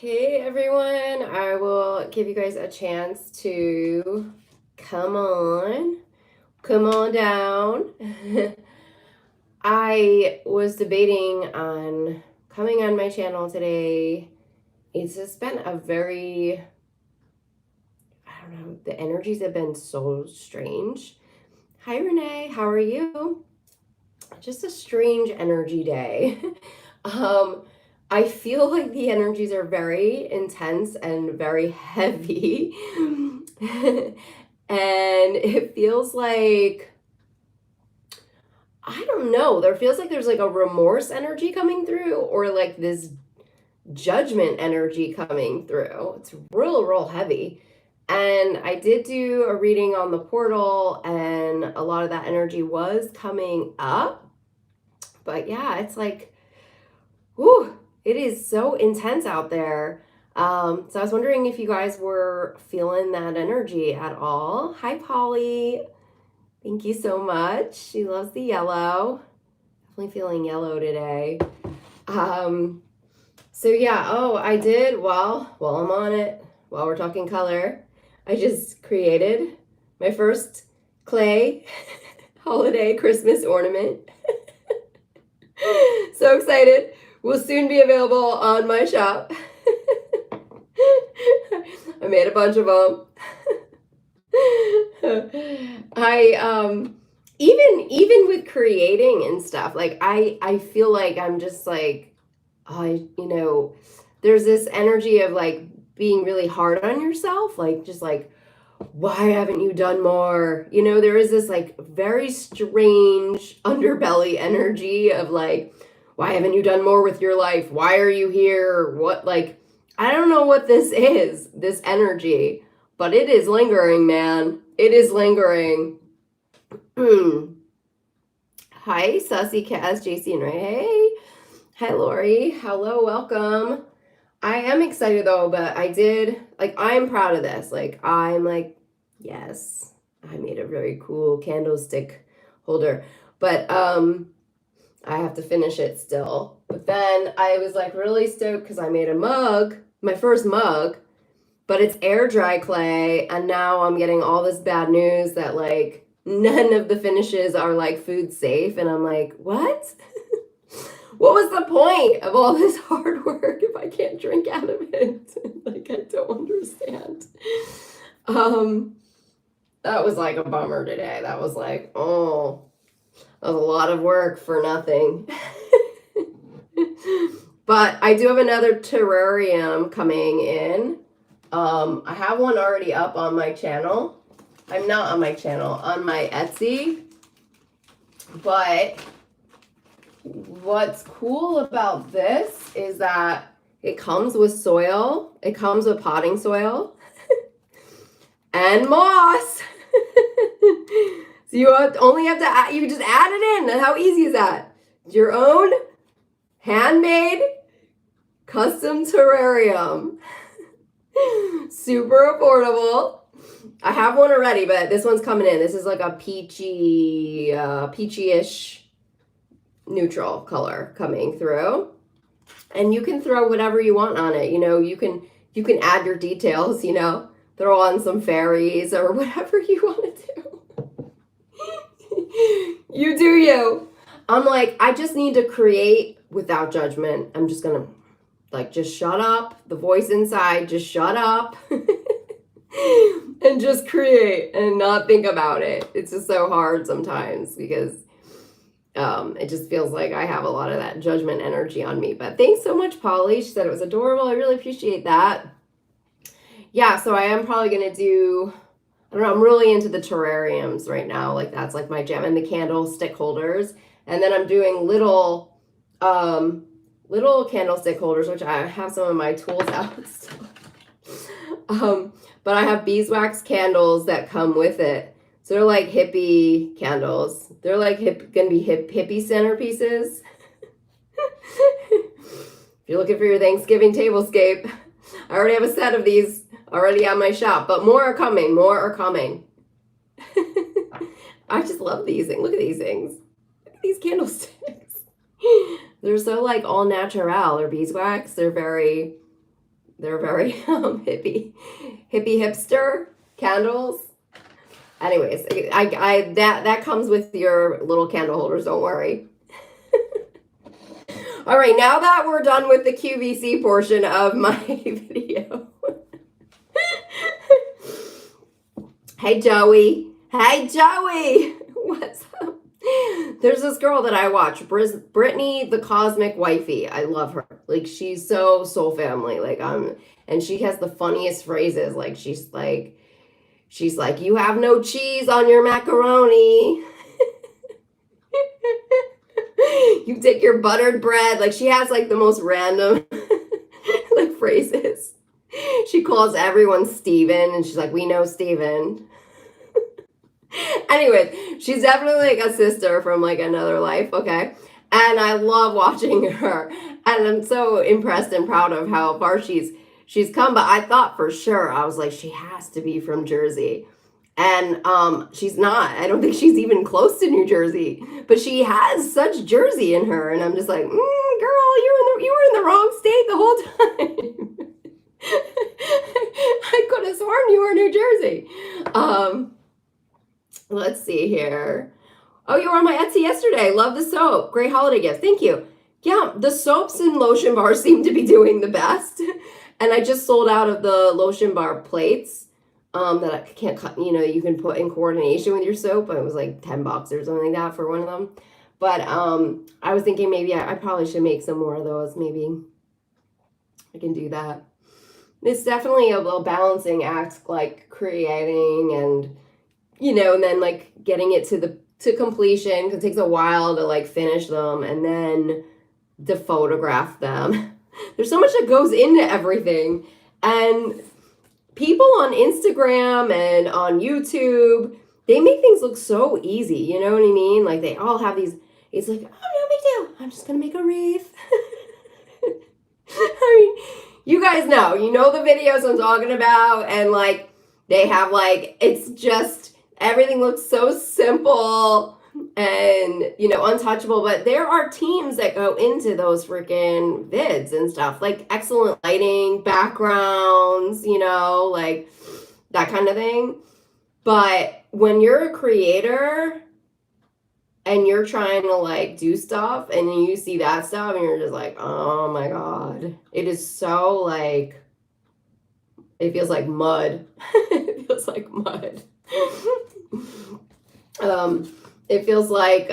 Hey everyone, I will give you guys a chance to come on, come on down. I was debating on coming on my channel today. It's just been a very, I don't know, the energies have been so strange. Hi Renee, how are you? Just a strange energy day. um, I feel like the energies are very intense and very heavy. And it feels like, I don't know, there feels like there's like a remorse energy coming through or like this judgment energy coming through. It's real heavy. And I did do a reading on the portal, and a lot of that energy was coming up. But yeah, it's like, whew, it is so intense out there. So I was wondering if you guys were feeling that energy at all. Hi, Polly. Thank you so much. She loves the yellow. Definitely feeling yellow today. Um, so yeah, oh, I did, while I'm on it, while we're talking color, I just created my first clay holiday Christmas ornament. So excited. Will soon be available on my shop. I made a bunch of them. I even with creating and stuff, like I feel like I'm just like, there's this energy of like being really hard on yourself, like just like, why haven't you done more? There is this like very strange underbelly energy of like, why haven't you done more with your life? Why are you here? What, like, I don't know what this is, this energy, but it is lingering, man. It is lingering. Hi, Sussy Cass, JC and Ray. Hey. Hi, Lori. Hello, welcome. I am excited though, but I'm proud of this. Like, I'm like, yes, I made a very cool candlestick holder, but I have to finish it still. But then I was like really stoked because I made a mug, my first mug, but it's air dry clay, and now I'm getting all this bad news that like none of the finishes are like food safe, and I'm like, what? What was the point of all this hard work if I can't drink out of it? Like, I don't understand. Um, that was like a bummer today. That was like, oh, that was a lot of work for nothing. But I do have another terrarium coming in. I have one already up on my channel. I'm not on my channel, on my Etsy. But what's cool about this is that it comes with soil. It comes with potting soil and moss. So you only have to add, you just add it in. And how easy is that? Your own handmade custom terrarium. Super affordable. I have one already, but this one's coming in. This is like a peachy-ish neutral color coming through. And you can throw whatever you want on it. You can add your details, throw on some fairies or whatever you want to do. You do you. I'm like, I just need to create without judgment. I'm just gonna like just shut up. The voice inside, just shut up. And just create and not think about it. It's just so hard sometimes because it just feels like I have a lot of that judgment energy on me. But thanks so much, Polly. She said it was adorable. I really appreciate that. Yeah, so I am probably going to do, I don't know, I'm really into the terrariums right now. Like, that's like my jam, and the candlestick holders. And then I'm doing little candlestick holders, which I have some of my tools out. But I have beeswax candles that come with it. So they're like hippie candles. They're like gonna be hippie centerpieces. If you're looking for your Thanksgiving tablescape, I already have a set of these already on my shop, but more are coming. I just love these things. Look at these things. Look at these candlesticks. They're so like all natural. They're beeswax. They're very They're very hippie hipster candles. Anyways, I that comes with your little candle holders, don't worry. All right, now that we're done with the QVC portion of my video. Hey Joey. Hey Joey. What's up? There's this girl that I watch, Brittany the Cosmic Wifey. I love her. Like she's so soul family. Like and she has the funniest phrases. Like she's like, you have no cheese on your macaroni. You take your buttered bread. Like she has like the most random like phrases. She calls everyone Steven and she's like, we know Steven. Anyways, she's definitely like a sister from like another life, okay? And I love watching her. And I'm so impressed and proud of how far she's come. But I thought for sure, I was like, she has to be from Jersey. And she's not. I don't think she's even close to New Jersey. But she has such Jersey in her. And I'm just like, girl, you were in the wrong state the whole time. I could have sworn you were New Jersey. Let's see here. Oh, you were on my Etsy yesterday. Love the soap. Great holiday gift. Thank you. Yeah, the soaps and lotion bars seem to be doing the best. And I just sold out of the lotion bar plates that I can't cut, you can put in coordination with your soap. It was like $10 or something like that for one of them. But I was thinking maybe I probably should make some more of those. Maybe I can do that. It's definitely a little balancing act, like creating and and then like getting it to completion, because it takes a while to like finish them and then to photograph them. There's so much that goes into everything. And people on Instagram and on YouTube, they make things look so easy, you know what I mean? Like they all have these, it's like, oh, no big deal. I'm just gonna make a wreath. I mean, you guys know, the videos I'm talking about, and like they have like, it's just, everything looks so simple and, untouchable, but there are teams that go into those freaking vids and stuff, like excellent lighting, backgrounds, like that kind of thing. But when you're a creator and you're trying to like do stuff and you see that stuff and you're just like, oh my God, it is so like, it feels like mud. It feels like mud. It feels like,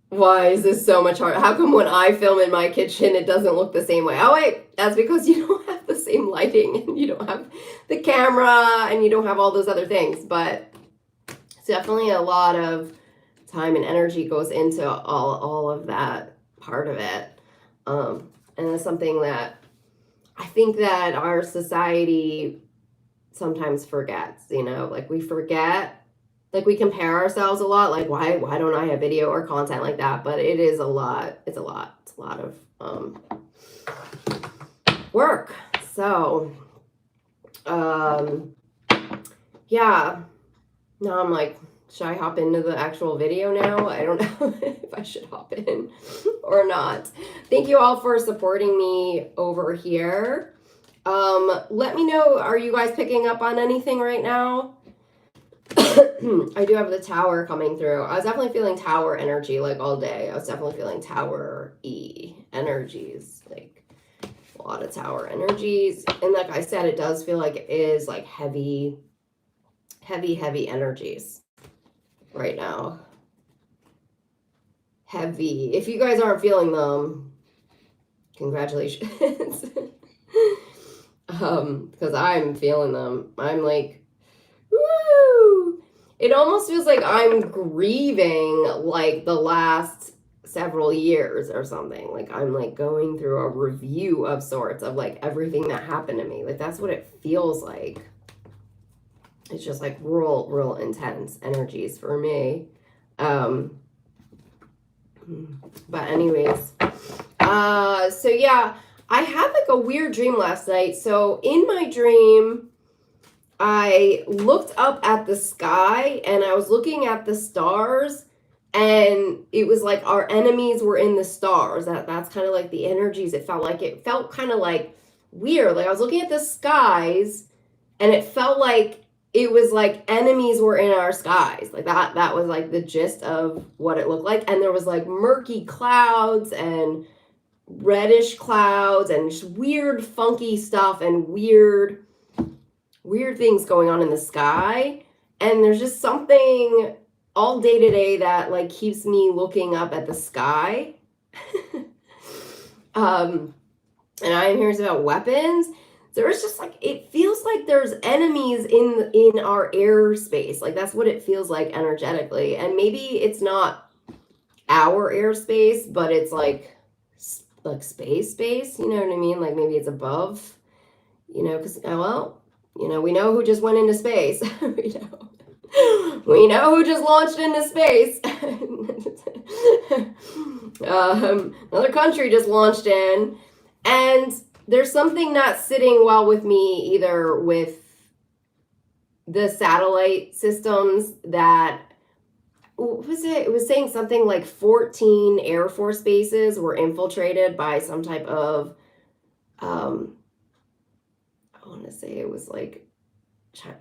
why is this so much harder? How come when I film in my kitchen, it doesn't look the same way? Oh, wait, that's because you don't have the same lighting and you don't have the camera and you don't have all those other things. But it's definitely a lot of time and energy goes into all of that part of it. And it's something that I think that our society sometimes forgets, like we forget, like we compare ourselves a lot, like why don't I have video or content like that? But it is a lot. It's a lot of work. So yeah, now I'm like, should I hop into the actual video now? I don't know if I should hop in or not. Thank you all for supporting me over here. Let me know, are you guys picking up on anything right now? I do have the tower coming through. I was definitely feeling tower energy like all day. I was definitely feeling tower-y energies, like a lot of tower energies. And like I said, it does feel like it is like heavy energies right now. Heavy. If you guys aren't feeling them, congratulations. Because I'm feeling them. I'm like, woo! It almost feels like I'm grieving like the last several years or something. Like I'm like going through a review of sorts of like everything that happened to me. Like that's what it feels like. It's just like real intense energies for me. But anyways, so yeah, I had like a weird dream last night. So in my dream, I looked up at the sky and I was looking at the stars, and it was like our enemies were in the stars. That's kind of like the energies. It felt kind of like weird. Like I was looking at the skies and it felt like it was like enemies were in our skies. Like that was like the gist of what it looked like. And there was like murky clouds and reddish clouds and just weird funky stuff and weird things going on in the sky. And there's just something all day to day that like keeps me looking up at the sky. And I am hearing about weapons. There's just like, it feels like there's enemies in our airspace. Like that's what it feels like energetically. And maybe it's not our airspace, but it's like space, you know what I mean? Like maybe it's above, you know, because, well, you know, we know who just went into space. We know who just launched into space. Another country just launched in. And there's something not sitting well with me either with the satellite systems that, what was it? It was saying something like 14 Air Force bases were infiltrated by some type of, I want to say it was like,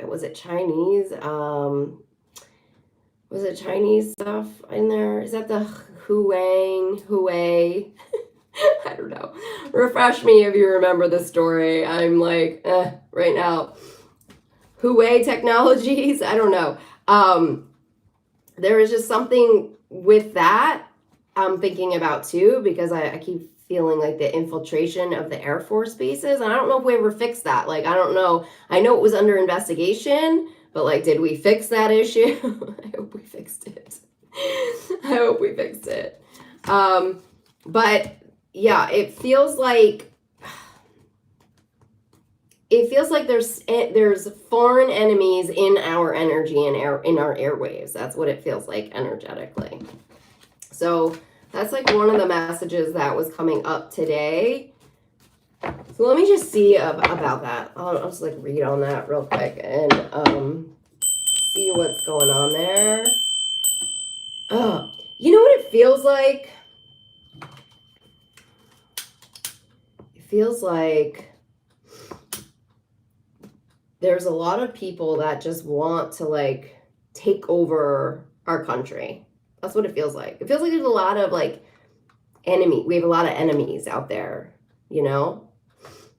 was it Chinese? Was it Chinese stuff in there? Is that the Huawei? I don't know. Refresh me if you remember the story. I'm like, right now. Huawei Technologies? I don't know. There is just something with that I'm thinking about too, because I keep feeling like the infiltration of the Air Force bases. And I don't know if we ever fixed that. Like, I don't know. I know it was under investigation, but like, did we fix that issue? I hope we fixed it. I hope we fixed it. But yeah, it feels like there's foreign enemies in our energy and in our airwaves. That's what it feels like energetically. So that's like one of the messages that was coming up today. So let me just see about that. I'll just like read on that real quick and see what's going on there. Oh, you know what it feels like? It feels like there's a lot of people that just want to like take over our country. That's what it feels like. It feels like there's a lot of like we have a lot of enemies out there, you know?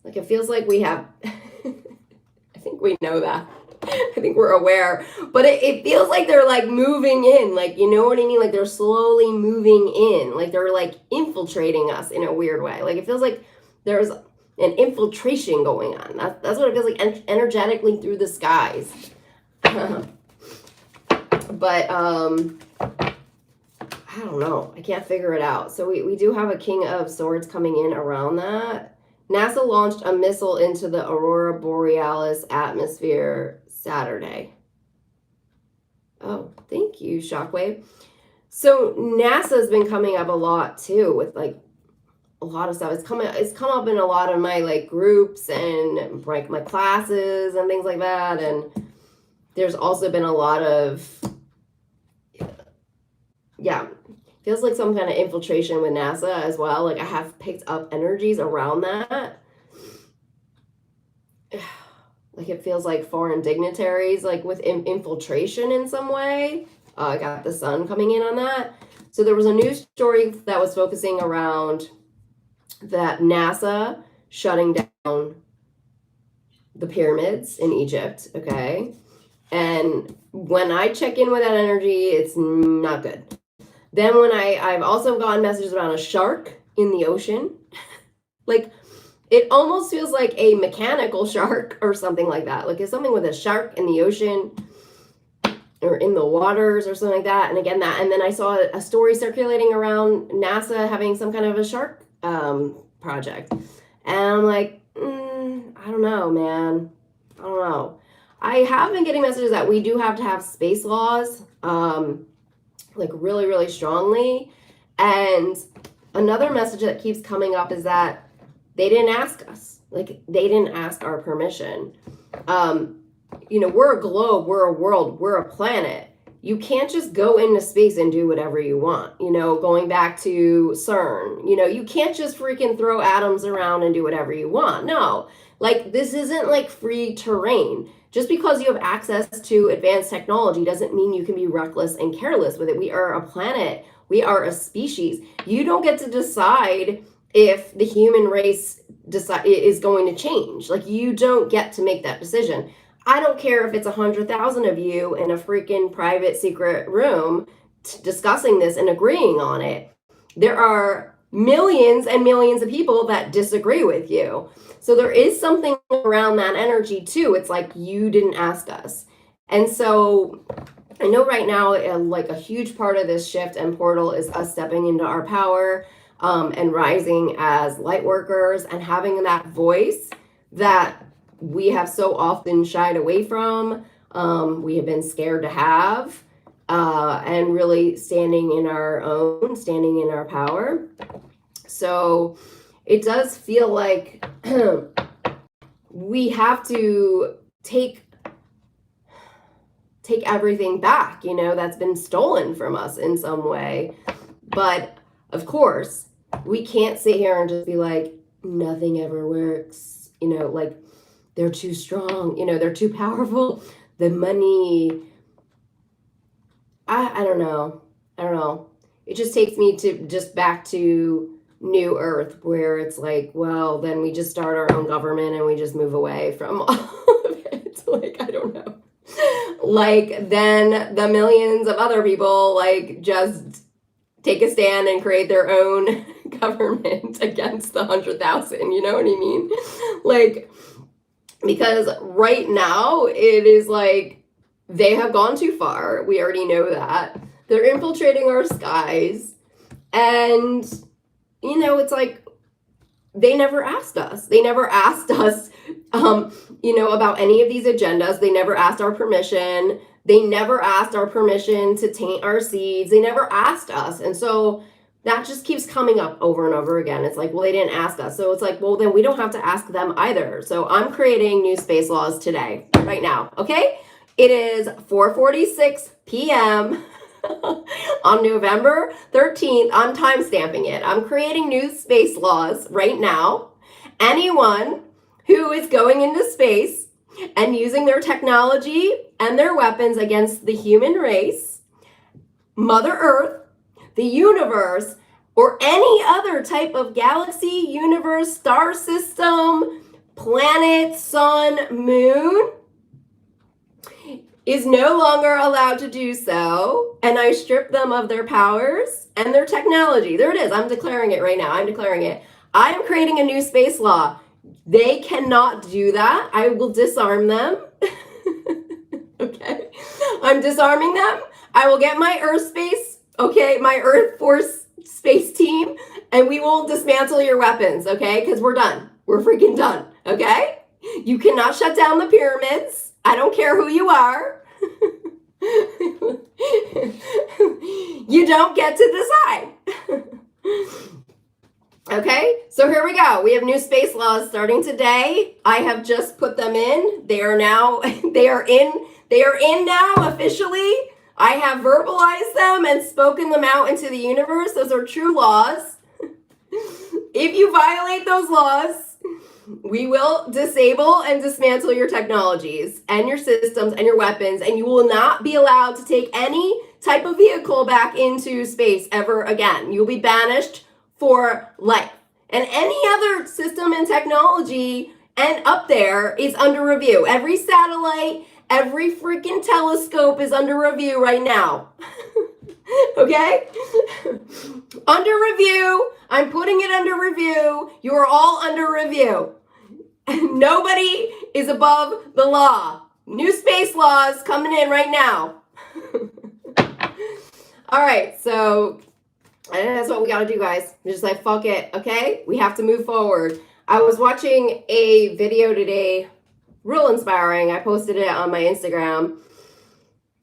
Like it feels like we have, I think we know that. I think we're aware, but it feels like they're like moving in, like, you know what I mean? Like they're slowly moving in, like they're like infiltrating us in a weird way. Like it feels like there's an infiltration going on. That's what it feels like energetically through the skies. But I don't know. I can't figure it out. So we do have a King of Swords coming in around that. NASA launched a missile into the Aurora Borealis atmosphere Saturday. Oh, thank you, Shockwave. So NASA's been coming up a lot too with like a lot of stuff. It's come up in a lot of my like groups and like my classes and things like that. And there's also been a lot of, yeah, feels like some kind of infiltration with NASA as well. Like I have picked up energies around that. Like it feels like foreign dignitaries, like with infiltration in some way. I got the sun coming in on that. So there was a news story that was focusing around that NASA shutting down the pyramids in Egypt, okay? And when I check in with that energy, it's not good. Then when I've also gotten messages about a shark in the ocean. Like, it almost feels like a mechanical shark or something like that. Like it's something with a shark in the ocean or in the waters or something like that. And again, and then I saw a story circulating around NASA having some kind of a shark project. And I'm like, I don't know, man. I don't know. I have been getting messages that we do have to have space laws, like really, really strongly. And another message that keeps coming up is that they didn't ask us. Like, they didn't ask our permission. You know, we're a globe, we're a world, we're a planet. you can't just go into space and do whatever you want. You know, going back to CERN, you know, you can't just freaking throw atoms around and do whatever you want. No, like this isn't like free terrain. Just because you have access to advanced technology doesn't mean you can be reckless and careless with it. We are a planet. We are a species. You don't get to decide if the human race is going to change. Like, you don't get to make that decision. I don't care if it's 100,000 of you in a freaking private secret room discussing this and agreeing on it. There are millions and millions of people that disagree with you. So there is something around that energy too. It's like, you didn't ask us. And so I know right now, like a huge part of this shift and portal is us stepping into our power, and rising as light workers and having that voice that we have so often shied away from, we have been scared to have, and really standing in our power. So it does feel like we have to take everything back, you know, that's been stolen from us in some way. But of course, we can't sit here and just be like, nothing ever works, you know, like they're too strong, you know, they're too powerful. The money, I don't know. It just takes me to just back to New Earth, where it's like, well, then we just start our own government and we just move away from all of it. Like, I don't know. Like, then the millions of other people, like, just take a stand and create their own government against the 100,000, you know what I mean? Like, because right now it is like, they have gone too far. We already know that. They're infiltrating our skies. And, you know, it's like, they never asked us. They never asked us, you know, about any of these agendas. They never asked our permission. They never asked our permission to taint our seeds. They never asked us. And so that just keeps coming up over and over again. It's like, well, they didn't ask us. So it's like, well, then we don't have to ask them either. So I'm creating new space laws today, right now. Okay. It is 4:46 p.m. on November 13th. I'm time stamping it. I'm creating new space laws right now. Anyone who is going into space and using their technology and their weapons against the human race, Mother Earth, the universe, or any other type of galaxy, universe, star system, planet, sun, moon, is no longer allowed to do so, and I strip them of their powers and their technology. There it is. I'm declaring it right now. I'm declaring it. I am creating a new space law. They cannot do that. I will disarm them. Okay? I'm disarming them. I will get my Earth space, okay, my Earth Force space team, and we will dismantle your weapons, okay? Because we're done. We're freaking done, okay? You cannot shut down the pyramids. I don't care who you are. You don't get to decide. Okay, so here we go. We have new space laws starting today. I have just put them in. They are now, they are in now officially. I have verbalized them and spoken them out into the universe. Those are true laws. If you violate those laws, we will disable and dismantle your technologies and your systems and your weapons, and you will not be allowed to take any type of vehicle back into space ever again. You'll be banished for life. And any other system and technology and up there is under review. Every satellite, every freaking telescope is under review right now. Okay? Under review. I'm putting it under review. You are all under review. Nobody is above the law. New space laws coming in right now. All right, so that's what we got to do, guys. We're just like, fuck it, okay? We have to move forward. I was watching a video today, real inspiring. I posted it on my Instagram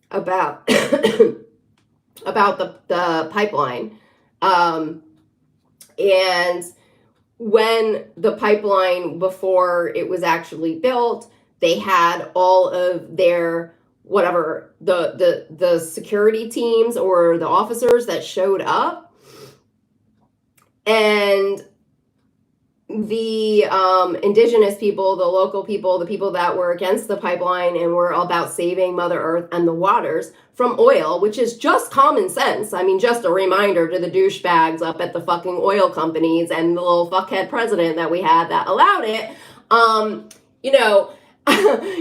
about about the pipeline. And when the pipeline, before it was actually built, they had all of their whatever, the security teams or the officers that showed up, and the indigenous people, the local people, the people that were against the pipeline and were about saving Mother Earth and the waters from oil, which is just common sense. I mean, just a reminder to the douchebags up at the fucking oil companies and the little fuckhead president that we had that allowed it. You know,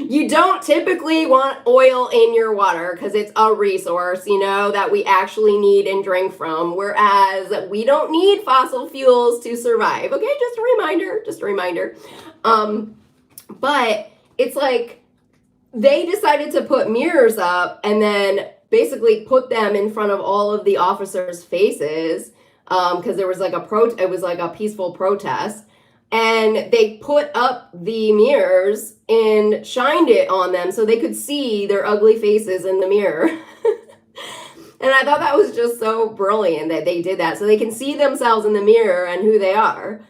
you don't typically want oil in your water because it's a resource, you know, that we actually need and drink from, whereas we don't need fossil fuels to survive. Okay, just a reminder. But it's like they decided to put mirrors up and then basically put them in front of all of the officers' faces because there was like it was like a peaceful protest. And they put up the mirrors and shined it on them so they could see their ugly faces in the mirror. And I thought that was just so brilliant that they did that. So they can see themselves in the mirror and who they are.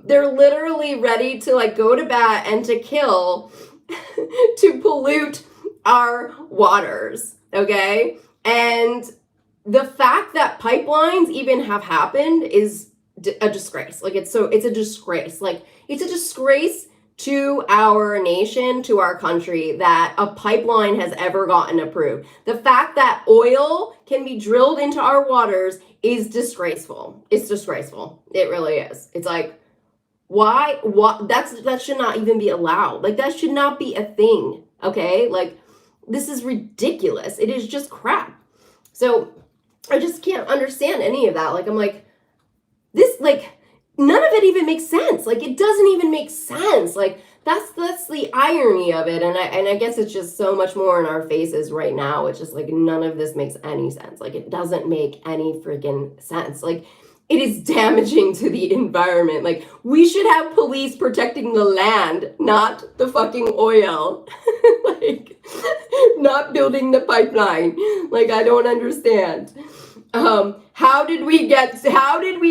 They're literally ready to like go to bat and to kill, to pollute our waters. Okay. And the fact that pipelines even have happened is a disgrace. Like it's a disgrace. Like it's a disgrace to our nation, to our country, that a pipeline has ever gotten approved. The fact that oil can be drilled into our waters is disgraceful. It's disgraceful. It really is. It's like, why? What? That should not even be allowed. Like that should not be a thing. Okay? Like this is ridiculous. It is just crap. So I just can't understand any of that. Like I'm like, this, like, none of it even makes sense. Like, it doesn't even make sense. Like, that's the irony of it. And I guess it's just so much more in our faces right now. It's just like, none of this makes any sense. Like, it doesn't make any freaking sense. Like, it is damaging to the environment. Like, we should have police protecting the land, not the fucking oil. Like, not building the pipeline. Like, I don't understand. How did we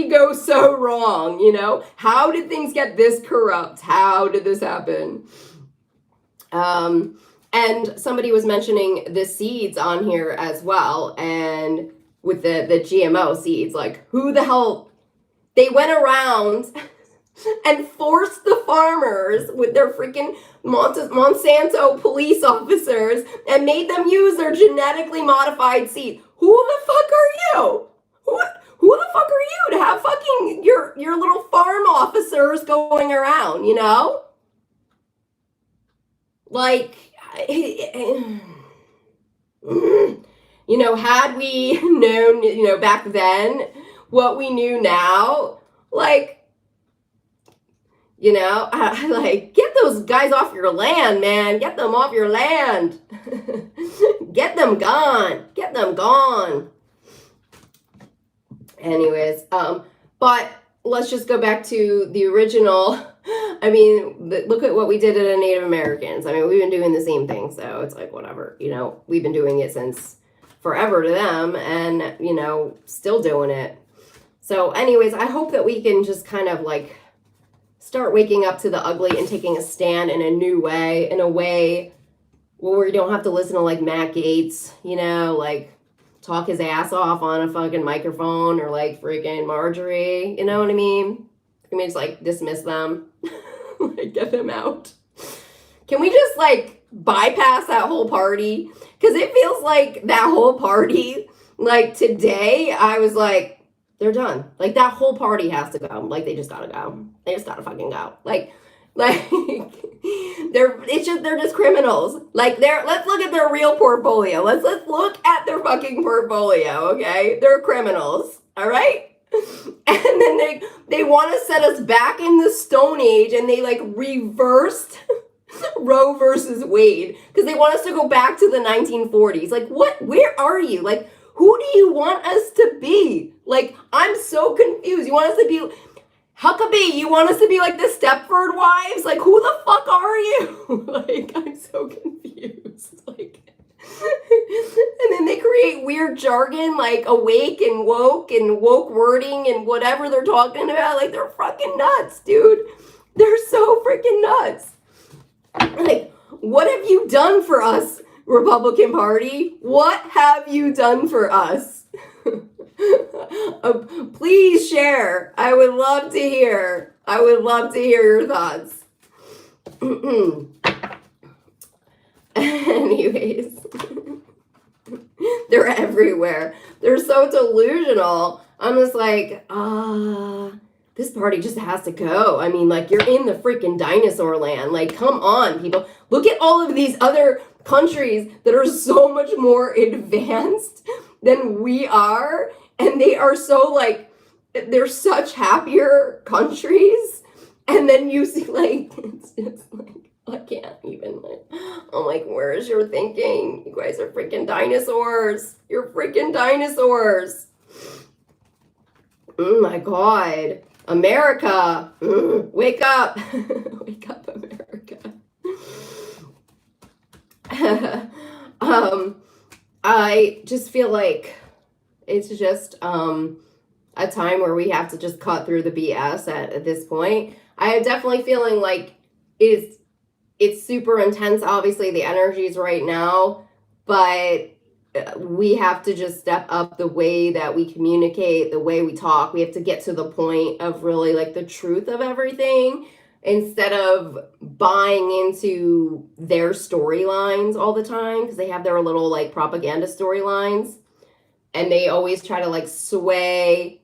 go so wrong? You know, how did things get this corrupt? How did this happen? And somebody was mentioning the seeds on here as well. And with the GMO seeds, like who the hell, they went around and forced the farmers with their freaking Monsanto police officers and made them use their genetically modified seed. Who the fuck are you? Who the fuck are you to have fucking your little farm officers going around, you know? Like, you know, had we known, you know, back then what we knew now, like, you know, like, get those guys off your land, man. Get them off your land. Get them gone. Get them gone. Anyways, but let's just go back to the original. I mean, look at what we did to the Native Americans. I mean, we've been doing the same thing, so it's like, whatever, you know, we've been doing it since forever to them and, you know, still doing it. So anyways, I hope that we can just kind of like start waking up to the ugly and taking a stand in a new way, in a way where we don't have to listen to like Matt Gaetz, you know, like talk his ass off on a fucking microphone, or like freaking Marjorie, you know what I mean? Can we just like dismiss them? Like get them out? Can we just like bypass that whole party? Because it feels like that whole party, like today, I was like, they're done. Like that whole party has to go. Like they just gotta go. They just gotta fucking go. Like they're just criminals. Like let's look at their real portfolio. Let's look at their fucking portfolio, okay? They're criminals, all right? And then they want to set us back in the Stone Age, and they like reversed Roe versus Wade because they want us to go back to the 1940s. Like what? Where are you? Like who do you want us to be? Like I'm so confused. You want us to be Huckabee, you want us to be like the Stepford Wives? Like, who the fuck are you? Like, I'm so confused. Like, and then they create weird jargon like awake and woke wording and whatever they're talking about. Like, they're fucking nuts, dude. They're so freaking nuts. Like, what have you done for us Republican Party, what have you done for us? Please share. I would love to hear. I would love to hear your thoughts. Anyways, they're everywhere. They're so delusional. I'm just like, this party just has to go. I mean, like, you're in the freaking dinosaur land. Like, come on, people. Look at all of these other countries that are so much more advanced than we are. And they are so, like, they're such happier countries. And then you see, like, it's just like, I can't even, like, I'm like, where's your thinking? You guys are freaking dinosaurs. You're freaking dinosaurs. Oh my God. America. Wake up. Wake up, America. I just feel like it's just a time where we have to just cut through the BS at this point. I am definitely feeling like it's super intense. Obviously, the energy is right now, but we have to just step up the way that we communicate, the way we talk. We have to get to the point of really like the truth of everything instead of buying into their storylines all the time, because they have their little like propaganda storylines, and they always try to like sway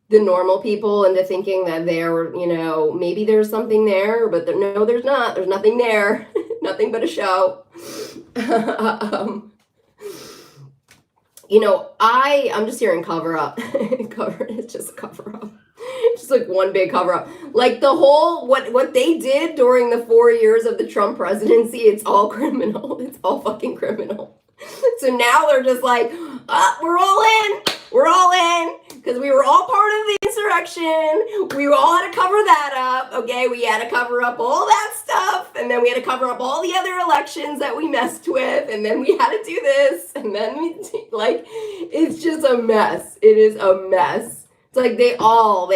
the normal people into thinking that they're, you know, maybe there's something there, but no, there's not. There's nothing there. Nothing but a show. You know, I'm just hearing cover up. It's just a cover up. It's just like one big cover up. Like the whole, what they did during the 4 years of the Trump presidency, it's all criminal. It's all fucking criminal. So now they're just like, we're all in. We're all in. Because we were all part of the insurrection. We all had to cover that up. Okay, we had to cover up all that stuff. And then we had to cover up all the other elections that we messed with. And then we had to do this. And then we, like, it's just a mess. It is a mess. It's like they all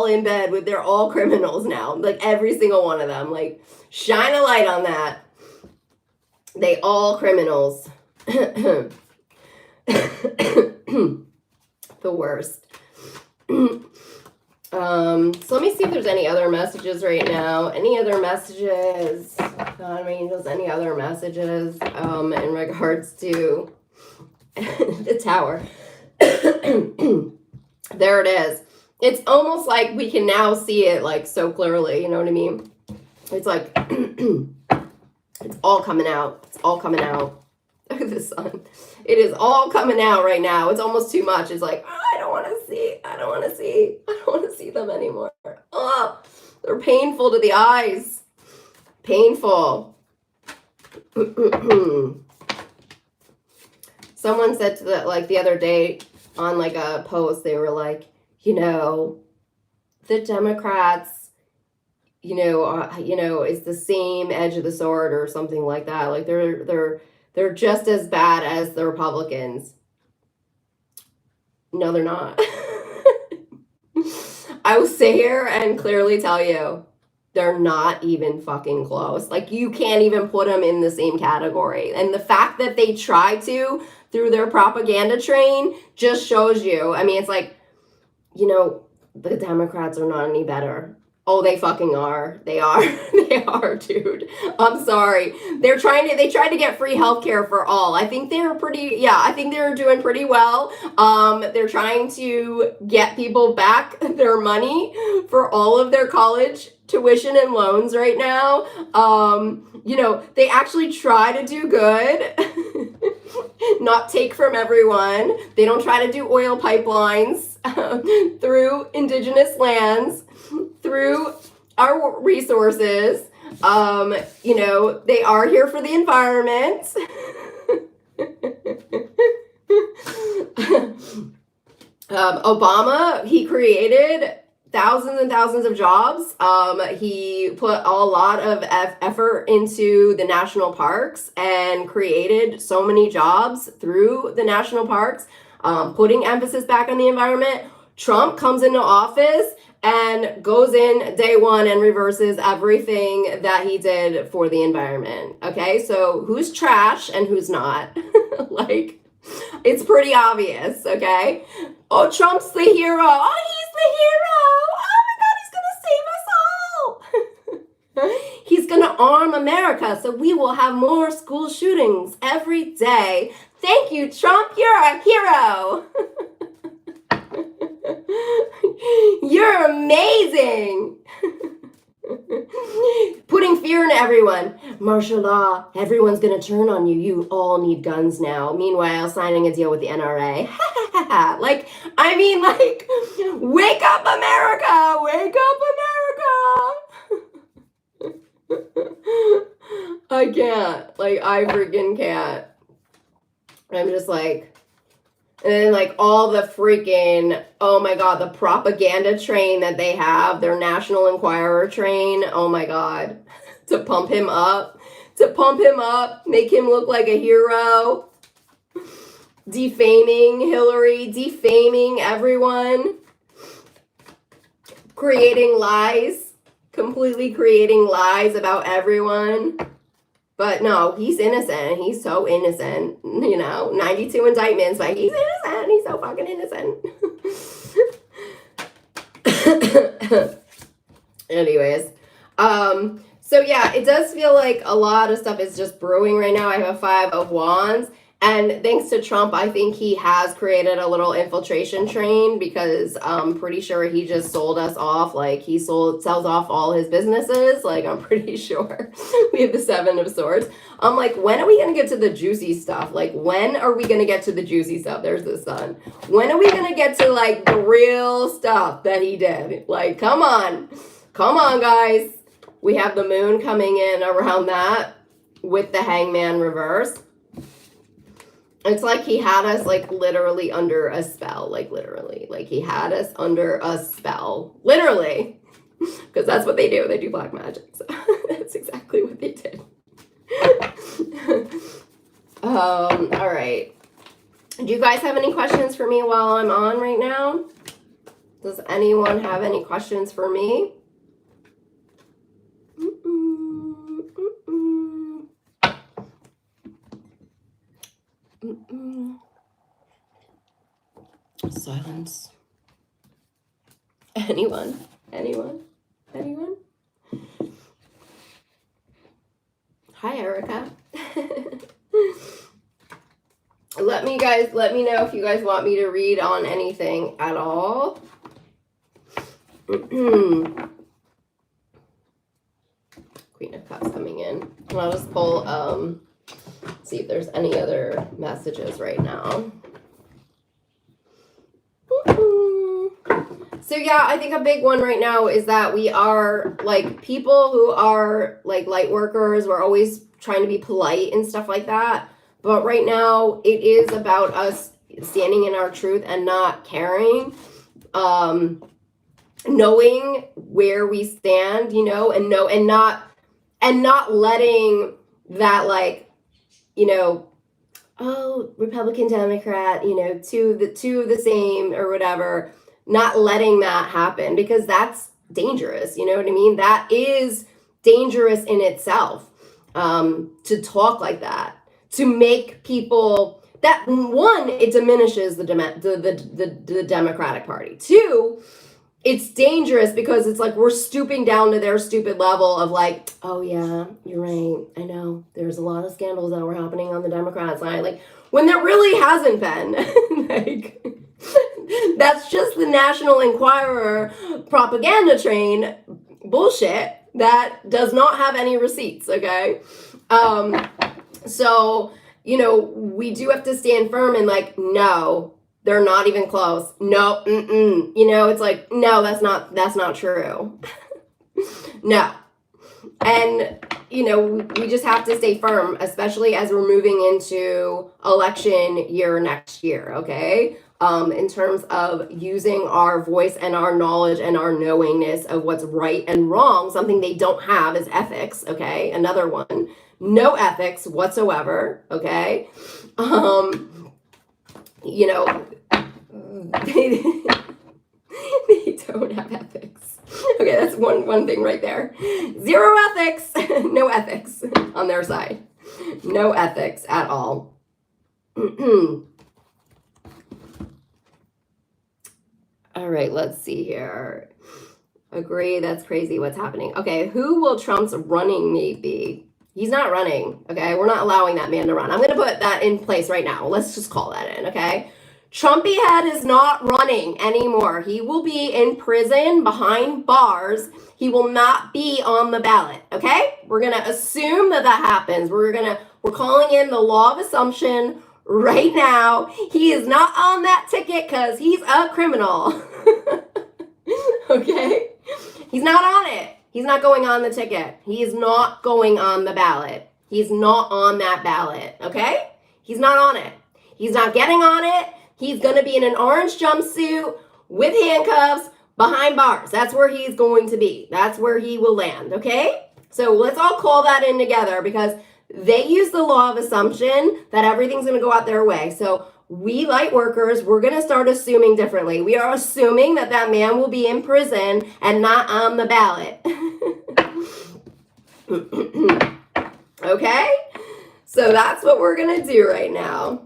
in bed with, they're all criminals now. Like every single one of them. Like, shine a light on that. They all criminals. The worst. So let me see if there's any other messages right now. Any other messages? God, angels, any other messages in regards to the tower? There it is. It's almost like we can now see it like so clearly, you know what I mean? It's like it's all coming out. It's all coming out. Look at the sun. It is all coming out right now. It's almost too much. It's like, I don't want to see. I don't want to see. I don't want to see them anymore. Oh, they're painful to the eyes. Painful. Someone said to the other day on like a post, they were like, you know, the Democrats, you know, it's the same edge of the sword or something like that. Like they're just as bad as the Republicans. No, they're not. I will sit here and clearly tell you, they're not even fucking close. Like, you can't even put them in the same category. And the fact that they try to, through their propaganda train, just shows you. I mean, it's like, you know, the Democrats are not any better. Oh, they fucking are. They are. They are, dude. I'm sorry. They tried to get free healthcare for all. I think they're I think they're doing pretty well. They're trying to get people back their money for all of their college tuition and loans right now. You know, they actually try to do good. Not take from everyone. They don't try to do oil pipelines through indigenous lands, through our resources. You know, they are here for the environment. Obama, he created thousands and thousands of jobs. He put a lot of effort into the national parks and created so many jobs through the national parks, putting emphasis back on the environment. Trump comes into office and goes in day one and reverses everything that he did for the environment. Okay, so who's trash and who's not? Like, it's pretty obvious, okay? Oh, Trump's the hero. Oh, he's the hero. Oh my God, he's gonna save us all. He's gonna arm America so we will have more school shootings every day. Thank you, Trump. You're a hero. You're amazing. Putting fear in everyone. Martial law. Everyone's going to turn on you. You all need guns now. Meanwhile, signing a deal with the NRA. Like, I mean, like, wake up, America. Wake up, America. I can't. Like, I freaking can't. I'm just like, and then like all the freaking, oh my God, the propaganda train that they have, their National Enquirer train, oh my God, to pump him up, make him look like a hero, defaming Hillary, defaming everyone, creating lies, completely creating lies about everyone. But no, he's innocent. He's so innocent. 92 indictments, but he's innocent. He's so fucking innocent. Anyways, so yeah, it does feel like a lot of stuff is just brewing right now. I have a 5 of Wands. And thanks to Trump, I think he has created a little infiltration train because I'm pretty sure he just sold us off. Like he sells off all his businesses. Like I'm pretty sure. We have the 7 of Swords. I'm like, when are we going to get to the juicy stuff? Like when are we going to get to the juicy stuff? There's the Sun. When are we going to get to like the real stuff that he did? Like, come on. Come on, guys. We have the Moon coming in around that with the Hangman reverse. It's like he had us like literally under a spell, like literally, like he had us under a spell, literally, because that's what they do. They do black magic. So that's exactly what they did. All right. Do you guys have any questions for me while I'm on right now? Does anyone have any questions for me? Silence. Anyone? Hi, Erica. Let me know if you guys want me to read on anything at all. Queen of Cups coming in. And I'll just pull, see if there's any other messages right now. So yeah, I think a big one right now is that we are like people who are like light workers. We're always trying to be polite and stuff like that. But right now it is about us standing in our truth and not caring, knowing where we stand, and not letting that like, oh, Republican, Democrat, two of the same or whatever, not letting that happen because that's dangerous. You know what I mean? That is dangerous in itself, to talk like that, to make people that one, it diminishes the Democratic Party. Two, it's dangerous because it's like we're stooping down to their stupid level of like, oh yeah, you're right. I know there's a lot of scandals that were happening on the Democrat side. Like when there really hasn't been. Like that's just the National Enquirer propaganda train bullshit that does not have any receipts. Okay. So, we do have to stand firm and like, no, they're not even close. No, it's like, no, that's not true. No. And, we just have to stay firm, especially as we're moving into election year next year, okay? In terms of using our voice and our knowledge and our knowingness of what's right and wrong. Something they don't have is ethics, okay? Another one. No ethics whatsoever, okay? They don't have ethics. Okay, that's one thing right there. Zero ethics. No ethics on their side. No ethics at all. All right, let's see here. Agree, that's crazy what's happening. Okay, who will Trump's running mate be? He's not running, okay? We're not allowing that man to run. I'm going to put that in place right now. Let's just call that in, okay? Trumpy head is not running anymore. He will be in prison behind bars. He will not be on the ballot, okay? We're going to assume that happens. We're calling in the law of assumption right now. He is not on that ticket because he's a criminal. Okay? He's not on it. He's not going on the ticket. He is not going on the ballot. He's not on that ballot, okay? He's not on it. He's not getting on it. He's going to be in an orange jumpsuit with handcuffs behind bars. That's where he's going to be. That's where he will land, okay? So let's all call that in together because they use the law of assumption that everything's going to go out their way. So we, light workers, we're going to start assuming differently. We are assuming that that man will be in prison and not on the ballot. Okay? So that's what we're going to do right now.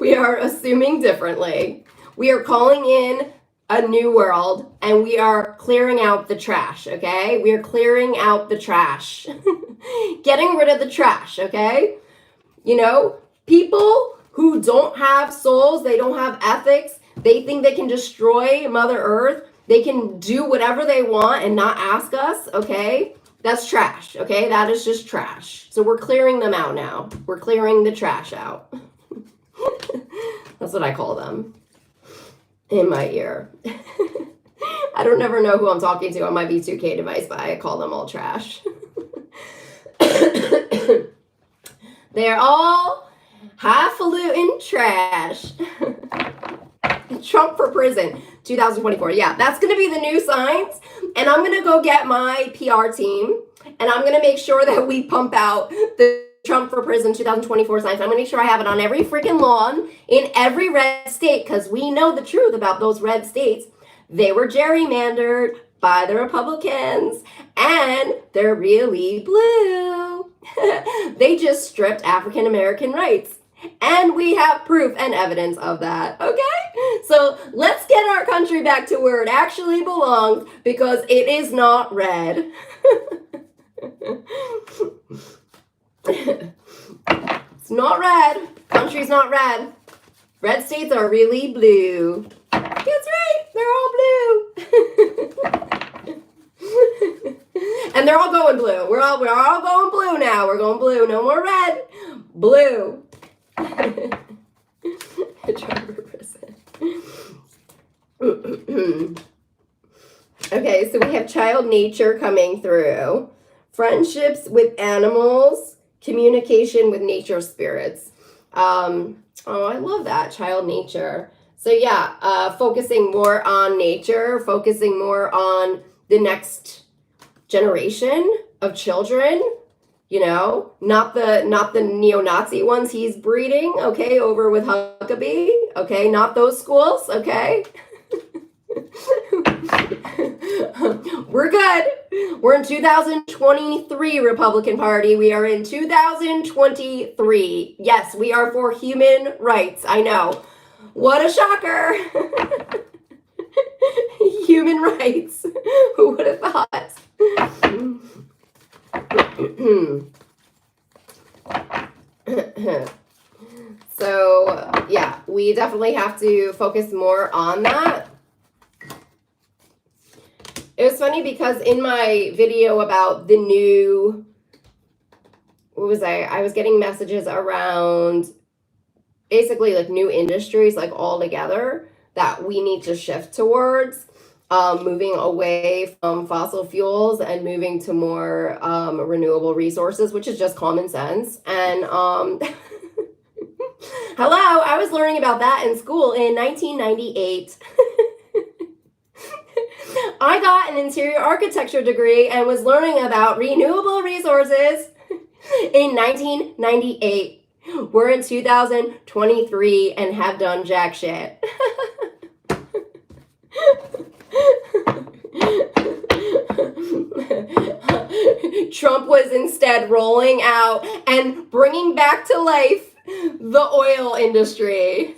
We are assuming differently. We are calling in a new world and we are clearing out the trash, okay? We are clearing out the trash. Getting rid of the trash, okay? You know, people who don't have souls, they don't have ethics, they think they can destroy Mother Earth, they can do whatever they want and not ask us, okay? That's trash, okay? That is just trash. So we're clearing them out now. We're clearing the trash out. That's what I call them in my ear. I don't ever know who I'm talking to on my V2K device, but I call them all trash. They're all highfalutin trash. Trump for prison, 2024. Yeah, that's going to be the new signs. And I'm going to go get my PR team. And I'm going to make sure that we pump out the Trump for prison 2024 signs. I'm going to make sure I have it on every freaking lawn in every red state. Because we know the truth about those red states. They were gerrymandered by the Republicans. And they're really blue. They just stripped African American rights. And we have proof and evidence of that, okay? So let's get our country back to where it actually belongs because it is not red. It's not red. Country's not red. Red states are really blue. That's right, they're all blue. And they're all going blue. We're all going blue now. We're going blue. No more red. Blue. Okay, so we have child nature coming through. Friendships with animals, communication with nature spirits. Oh, I love that, child nature. So yeah, focusing more on nature, focusing more on the next generation of children. You know, not the neo-Nazi ones he's breeding, okay, over with Huckabee, okay, not those schools, okay. We're good. We're in 2023, Republican Party. We are in 2023. Yes, we are for human rights. I know. What a shocker. Human rights. Who would have thought? So, yeah, we definitely have to focus more on that. It was funny because in my video about the new, what was I was getting messages around basically like new industries, like all together that we need to shift towards. Moving away from fossil fuels and moving to more renewable resources, which is just common sense. And hello, I was learning about that in school in 1998. I got an interior architecture degree and was learning about renewable resources in 1998. We're in 2023 and have done jack shit. was instead rolling out and bringing back to life the oil industry.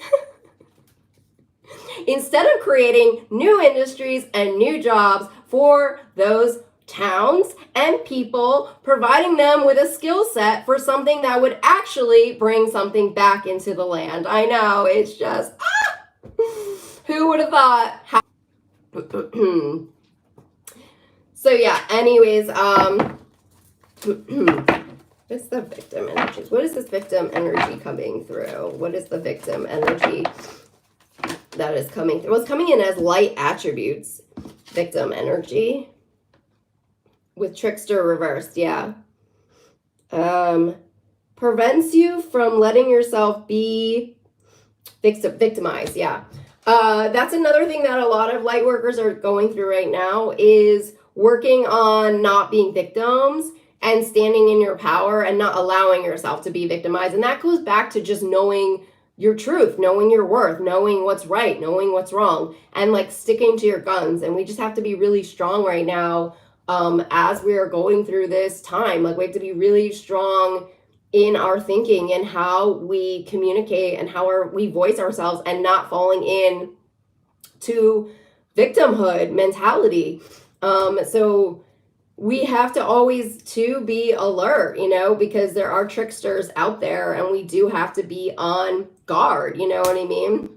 Instead of creating new industries and new jobs for those towns and people, providing them with a skill set for something that would actually bring something back into the land. I know, it's just, who would have thought? So yeah, anyways, what's the victim energies? What is this victim energy coming through? What is the victim energy that is coming through? Well, it's coming in as light attributes. Victim energy. With trickster reversed, yeah. Prevents you from letting yourself be victimized, yeah. That's another thing that a lot of light workers are going through right now, is working on not being victims and standing in your power and not allowing yourself to be victimized. And that goes back to just knowing your truth, knowing your worth, knowing what's right, knowing what's wrong, and like sticking to your guns. And we just have to be really strong right now, as we are going through this time. Like, we have to be really strong in our thinking and how we communicate and how we voice ourselves, and not falling in to victimhood mentality. So we have to always to be alert, because there are tricksters out there, and we do have to be on guard. You know what I mean?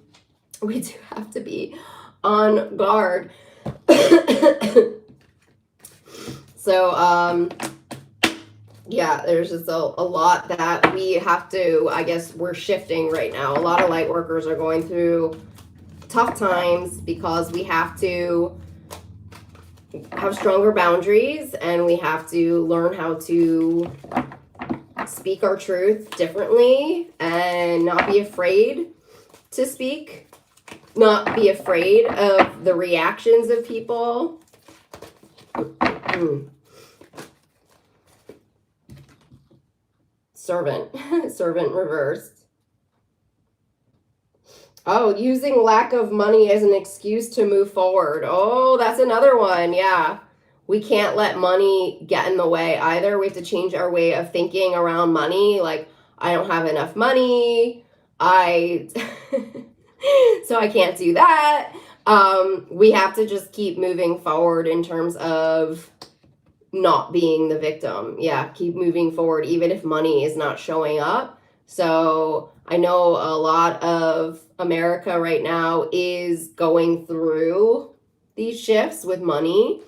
We do have to be on guard. So, yeah, there's just a lot that we have to, I guess we're shifting right now. A lot of light workers are going through tough times because we have to have stronger boundaries, and we have to learn how to speak our truth differently and not be afraid to speak, not be afraid of the reactions of people. Servant reversed. Oh, using lack of money as an excuse to move forward. Oh, that's another one. Yeah. We can't let money get in the way either. We have to change our way of thinking around money. Like, I don't have enough money. So I can't do that. We have to just keep moving forward in terms of not being the victim. Yeah, keep moving forward, even if money is not showing up. So I know a lot of America right now is going through these shifts with money,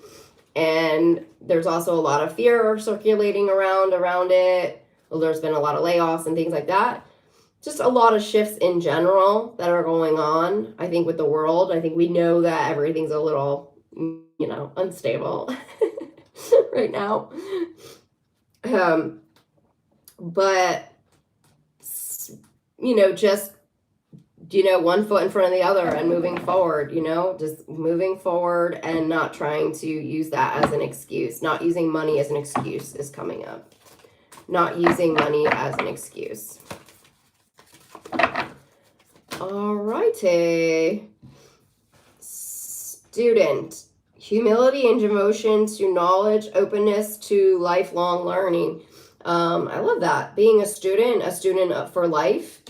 and there's also a lot of fear circulating around it. Well, there's been a lot of layoffs and things like that. Just a lot of shifts in general that are going on, I think, with the world. I think we know that everything's a little, unstable right now. But just, one foot in front of the other and moving forward, just moving forward and not trying to use that as an excuse. Not using money as an excuse is coming up. Not using money as an excuse. All righty. Student. Humility and devotion to knowledge, openness to lifelong learning. I love that. Being a student for life,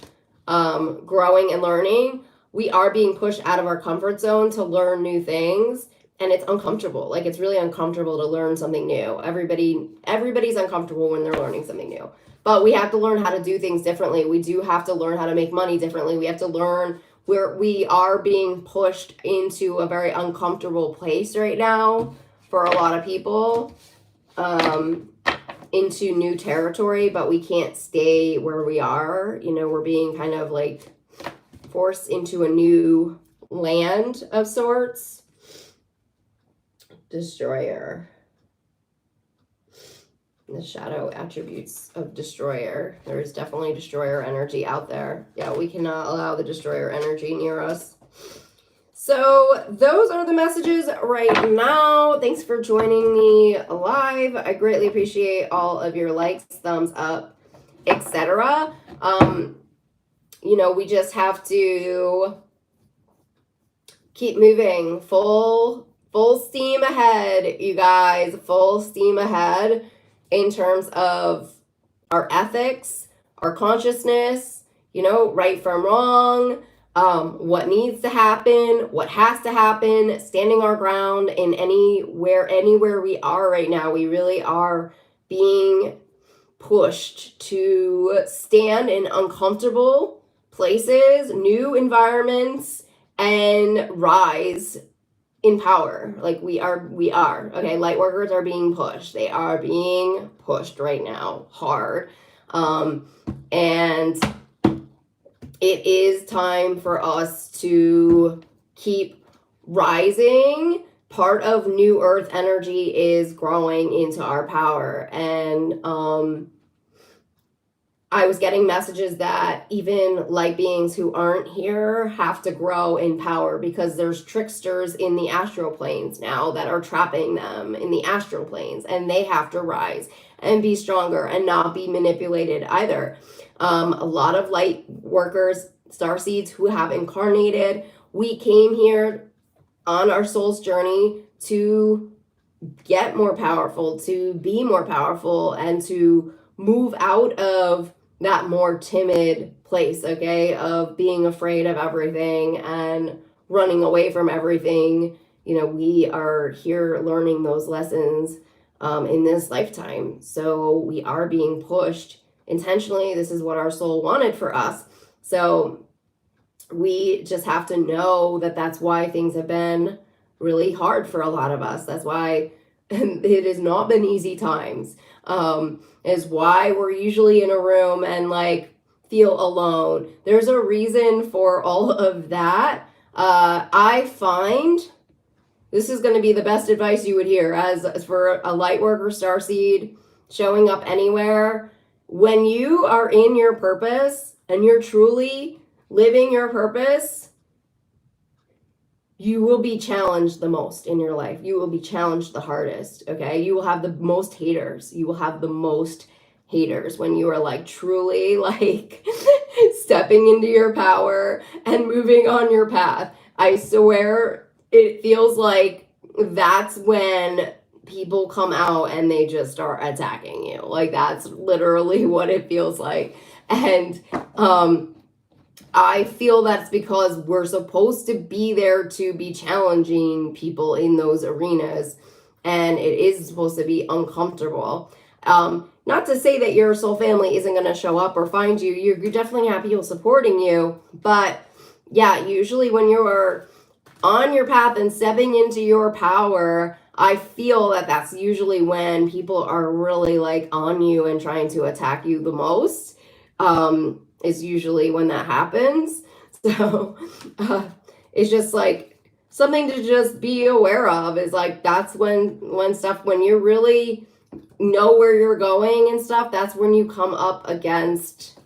growing and learning. We are being pushed out of our comfort zone to learn new things, and it's uncomfortable. Like, it's really uncomfortable to learn something new. Everybody's uncomfortable when they're learning something new. But we have to learn how to do things differently. We do have to learn how to make money differently. We have to learn where we are being pushed into a very uncomfortable place right now for a lot of people, into new territory, but we can't stay where we are. We're being kind of like forced into a new land of sorts. Destroyer. The shadow attributes of destroyer. There is definitely destroyer energy out there. Yeah, we cannot allow the destroyer energy near us. So those are the messages right now. Thanks for joining me live. I greatly appreciate all of your likes, thumbs up, etc. We just have to keep moving. Full steam ahead, you guys. Full steam ahead. in terms of our ethics, our consciousness, right from wrong, what needs to happen, what has to happen, standing our ground in anywhere we are right now. We really are being pushed to stand in uncomfortable places, new environments, and rise in power. Like we are. Okay, light workers are being pushed. They are being pushed right now hard. And it is time for us to keep rising. Part of new earth energy is growing into our power. And I was getting messages that even light beings who aren't here have to grow in power because there's tricksters in the astral planes now that are trapping them in the astral planes, and they have to rise and be stronger and not be manipulated either. A lot of light workers, starseeds who have incarnated, we came here on our soul's journey to get more powerful, to be more powerful, and to move out of that more timid place, okay, of being afraid of everything and running away from everything. We are here learning those lessons in this lifetime. So we are being pushed intentionally. This is what our soul wanted for us. So we just have to know that that's why things have been really hard for a lot of us. That's why it has not been easy times. Is why we're usually in a room and feel alone. There's a reason for all of that. I find this is going to be the best advice you would hear as for a light worker starseed showing up anywhere. When you are in your purpose and you're truly living your purpose, you will be challenged the most in your life. You will be challenged the hardest, okay? You will have the most haters. You will have the most haters when you are truly stepping into your power and moving on your path. I swear it feels like that's when people come out and they just start attacking you. That's literally what it feels like. And I feel that's because we're supposed to be there to be challenging people in those arenas, and it is supposed to be uncomfortable. Not to say that your soul family isn't going to show up or find you. You're definitely have people supporting you, but yeah, usually when you're on your path and stepping into your power, I feel that that's usually when people are really on you and trying to attack you the most. Is usually when that happens. So it's just something to just be aware of is that's when you really know where you're going and stuff, that's when you come up against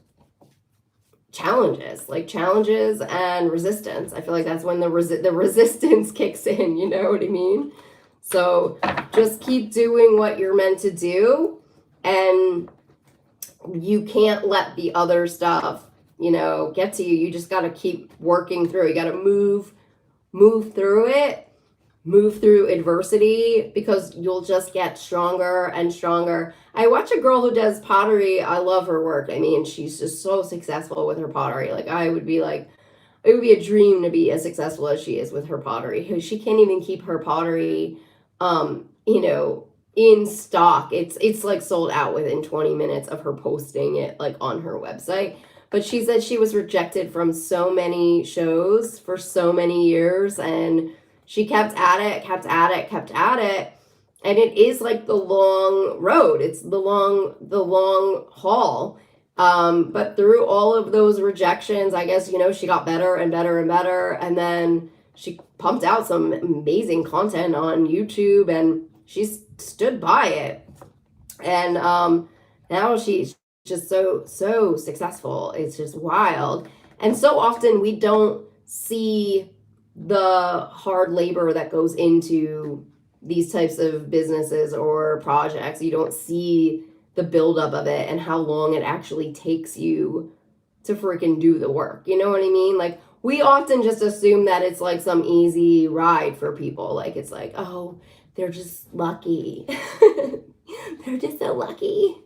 challenges and resistance. I feel like that's when the resistance kicks in, you know what I mean? So just keep doing what you're meant to do, and you can't let the other stuff, get to you. You just got to keep working through. You got to move through it, move through adversity, because you'll just get stronger and stronger. I watch a girl who does pottery. I love her work. I mean, she's just so successful with her pottery. It would be a dream to be as successful as she is with her pottery. She can't even keep her pottery, in stock. It's sold out within 20 minutes of her posting it on her website. But she said she was rejected from so many shows for so many years, and she kept at it. And it is the long road. It's the long haul. But through all of those rejections, I guess, she got better and better and better. And then she pumped out some amazing content on YouTube, and she stood by it. And now she's just so successful. It's just wild. And so often we don't see the hard labor that goes into these types of businesses or projects. You don't see the buildup of it and how long it actually takes you to freaking do the work. You know what I mean? We often just assume that it's some easy ride for people. It's oh, they're just lucky. They're just so lucky.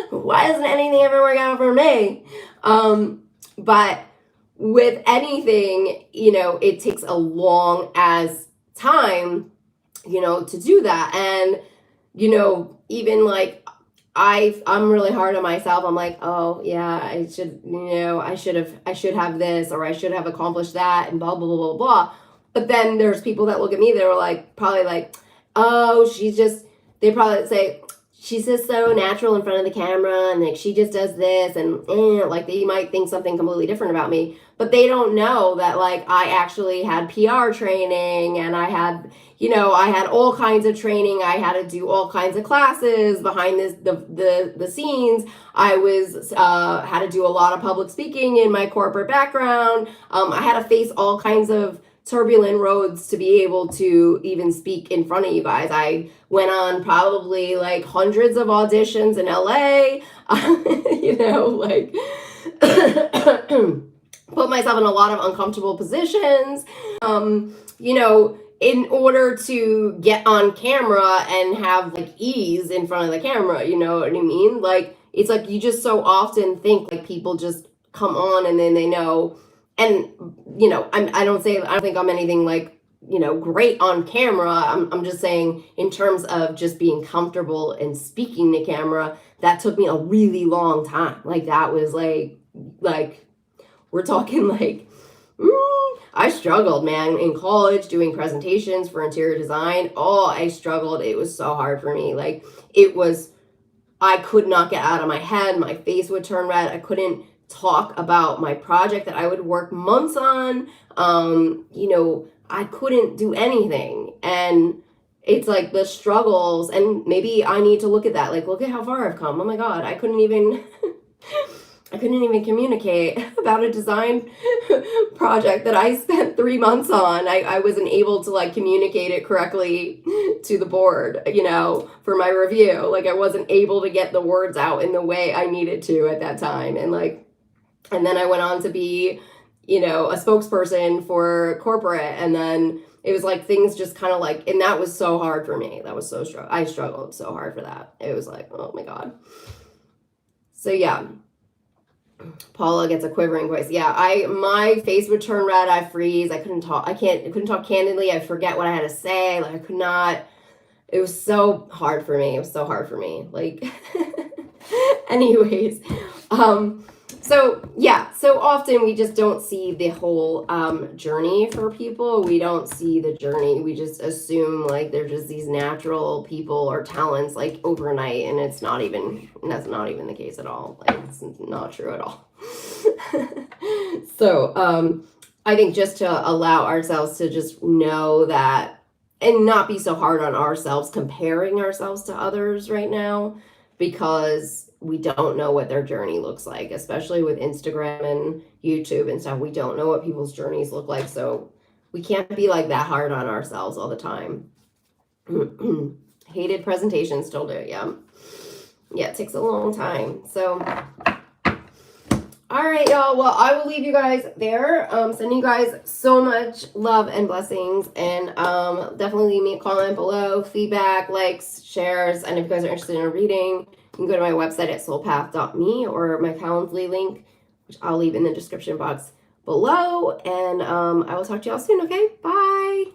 Why doesn't anything ever work out for me? But with anything, it takes a long as time, to do that. And, even like I'm really hard on myself. I'm like, oh yeah, I should have this, or I should have accomplished that, and blah blah blah blah blah. But then there's people that look at me that are like, probably like, oh, they probably say, she's just so natural in front of the camera, and like she just does this, and like they might think something completely different about me, but they don't know that like I actually had PR training, and I had all kinds of training. I had to do all kinds of classes behind the scenes. I was had to do a lot of public speaking in my corporate background. I had to face all kinds of turbulent roads to be able to even speak in front of you guys. I went on probably like hundreds of auditions in LA, like put myself in a lot of uncomfortable positions, in order to get on camera and have like ease in front of the camera, you know what I mean? Like, it's like you just so often think like people just come on and then they know. And I don't think I'm anything like great on camera. I'm just saying, in terms of just being comfortable and speaking to camera, that took me a really long time. Like, that was like we're talking like I struggled, man, in college doing presentations for interior design. Oh, I struggled. It was so hard for me. Like, I could not get out of my head. My face would turn red. I couldn't talk about my project that I would work months on. I couldn't do anything. And it's like the struggles, and maybe I need to look at that. Like, look at how far I've come. Oh my God, I couldn't even communicate about a design project that I spent 3 months on. I wasn't able to like communicate it correctly to the board, for my review. Like, I wasn't able to get the words out in the way I needed to at that time. And then I went on to be, a spokesperson for corporate. And then it was like things just kind of like, and that was so hard for me. That was I struggled so hard for that. It was like, oh my God. So yeah. Paula gets a quivering voice. Yeah, my face would turn red. I freeze. I couldn't talk. I couldn't talk candidly. I forget what I had to say. Like, I could not. It was so hard for me. It was so hard for me. Like, anyways, so yeah, so often we just don't see the whole journey for people. We don't see the journey. We just assume like they're just these natural people or talents like overnight, and that's not even the case at all. Like, it's not true at all. So I think just to allow ourselves to just know that, and not be so hard on ourselves comparing ourselves to others right now, because we don't know what their journey looks like, especially with Instagram and YouTube and stuff. We don't know what people's journeys look like. So we can't be like that hard on ourselves all the time. Hated presentations, still do. Yeah. Yeah, it takes a long time. So, all right, y'all. Well, I will leave you guys there. Sending you guys so much love and blessings. And definitely leave me a comment below. Feedback, likes, shares. And if you guys are interested in a reading, you can go to my website at soulpath.me, or my Calendly link, which I'll leave in the description box below. And I will talk to y'all soon, okay? Bye.